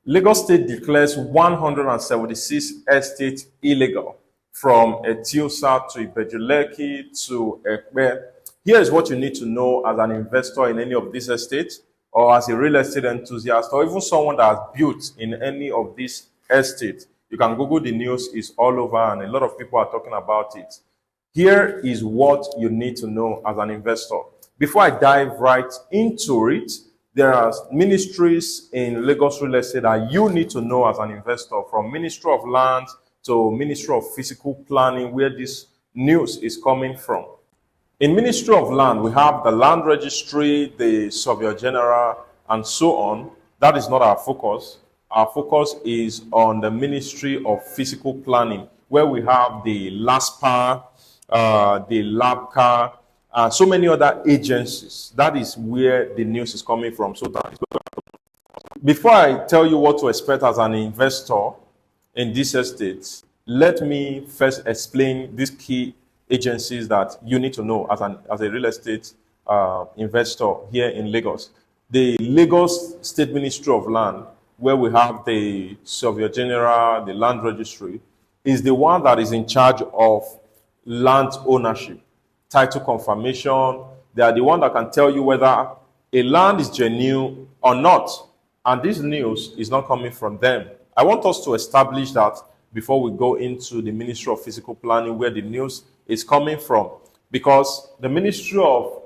Lagos State declares 176 estates illegal, from Etiosa to Ibejuleki to Ekpe. Here is what you need to know as an investor in any of these estates, or as a real estate enthusiast, or even someone that has built in any of these estates. You can Google the news, it's all over, and a lot of people are talking about it. Here is what you need to know as an investor. Before I dive right into it, there are ministries in Lagos real estate that you need to know as an investor, from Ministry of Land to Ministry of Physical Planning, where this news is coming from. In Ministry of Land, we have the Land Registry, the Surveyor General, and so on. That is not our focus. Our focus is on the Ministry of Physical Planning, where we have the LASPA, the LABCA, so many other agencies. That is where the news is coming from. So that is before I tell you what to expect as an investor in these estates, let me first explain these key agencies that you need to know as a real estate investor here in Lagos. The Lagos State Ministry of Land, where we have the Surveyor General, the Land Registry, is the one that is in charge of land ownership, title confirmation. They are the one that can tell you whether a land is genuine or not. And this news is not coming from them. I want us to establish that before we go into the Ministry of Physical Planning, where the news is coming from. Because the Ministry of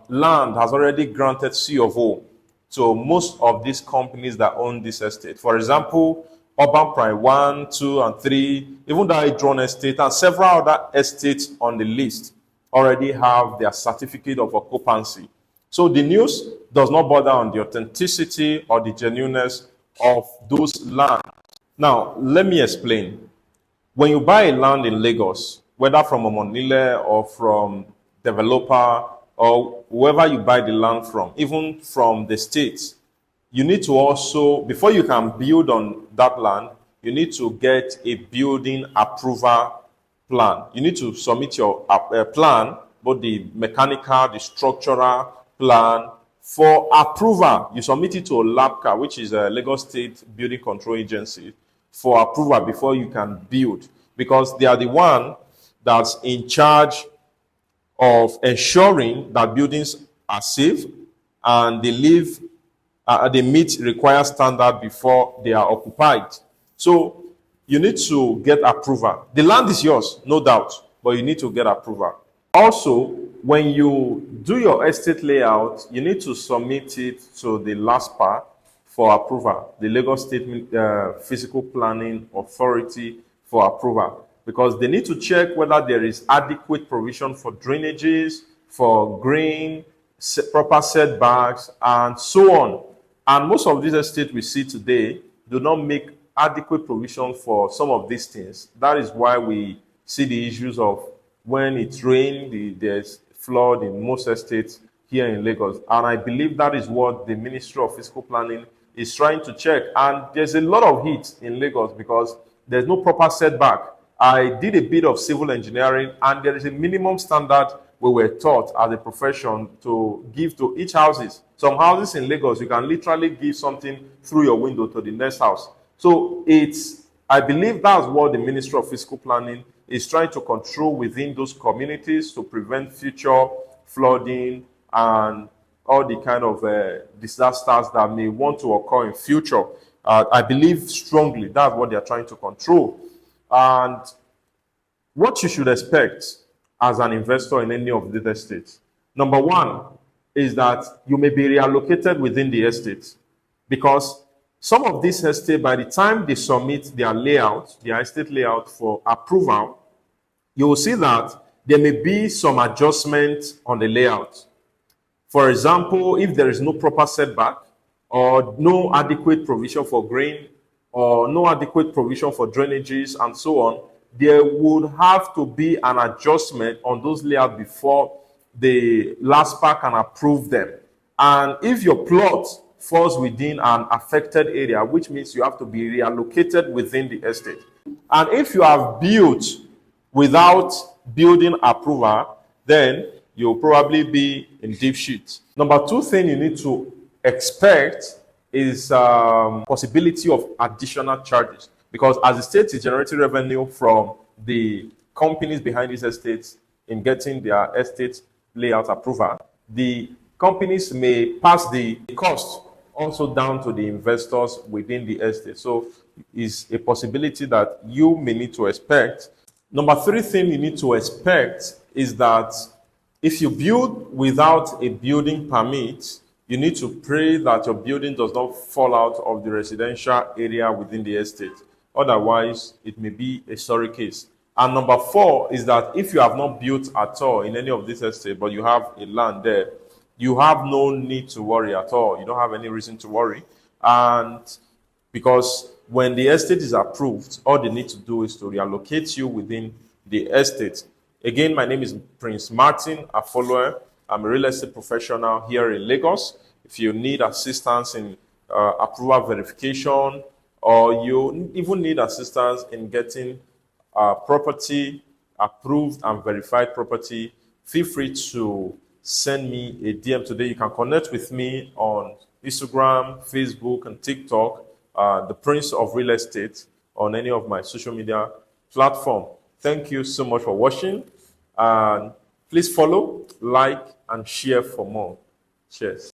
Land has already granted C of O to most of these companies that own this estate. For example, Urban Prime 1, 2, and 3, even the Hydron Estate, and several other estates on the list already have their certificate of occupancy. So the news does not bother on the authenticity or the genuineness of those lands. Now, let me explain. When you buy a land in Lagos, whether from Omonile or from developer or whoever you buy the land from, even from the states, you need to also, before you can build on that land, you need to get a building approval plan. You need to submit your plan, both the mechanical, the structural plan, for approval. You submit it to LABCA, which is a Lagos State Building Control Agency, for approval before you can build, because they are the one that's in charge of ensuring that buildings are safe and they meet required standard before they are occupied. So you need to get approval. The land is yours, no doubt, but you need to get approval. Also, when you do your estate layout, you need to submit it to the LASPA for approval, the Lagos State Physical Planning Authority for approval, because they need to check whether there is adequate provision for drainages, for green, proper setbacks, and so on. And most of these estates we see today do not make adequate provision for some of these things. That is why we see the issues of when it rains, there's flood in most estates here in Lagos. And I believe that is what the Ministry of Physical Planning is trying to check. And there's a lot of heat in Lagos because there's no proper setback. I did a bit of civil engineering, and there is a minimum standard we were taught as a profession to give to each houses. Some houses in Lagos, you can literally give something through your window to the next house. So I believe that's what the Ministry of Physical Planning is trying to control within those communities to prevent future flooding and all the kind of disasters that may want to occur in future. I believe strongly that's what they're trying to control. And what you should expect as an investor in any of these estates. Number one is that you may be reallocated within the estate, because some of these estates, by the time they submit their layout, their estate layout for approval, you will see that there may be some adjustment on the layout. For example, if there is no proper setback or no adequate provision for green or no adequate provision for drainages and so on, there would have to be an adjustment on those layouts before the LASPA can approve them. And if your plot falls within an affected area, which means you have to be reallocated within the estate. And if you have built without building approval, then you'll probably be in deep shit. Number two thing you need to expect is possibility of additional charges, because as the state is generating revenue from the companies behind these estates in getting their estate layout approval, the companies may pass the cost also down to the investors within the estate. So it's a possibility that you may need to expect. Number three thing you need to expect is that if you build without a building permit, you need to pray that your building does not fall out of the residential area within the estate. Otherwise, it may be a sorry case. And number four is that if you have not built at all in any of these estates, but you have a land there, you have no need to worry at all. You don't have any reason to worry. And because when the estate is approved, all they need to do is to reallocate you within the estate. Again, my name is Prince Martin Afoloe. I'm a real estate professional here in Lagos. If you need assistance in approval verification, or you even need assistance in getting property approved and verified property, feel free to send me a DM today. You can connect with me on Instagram, Facebook, and TikTok, the Prince of Real Estate, on any of my social media platform. Thank you so much for watching, and please follow, like, and share for more. Cheers.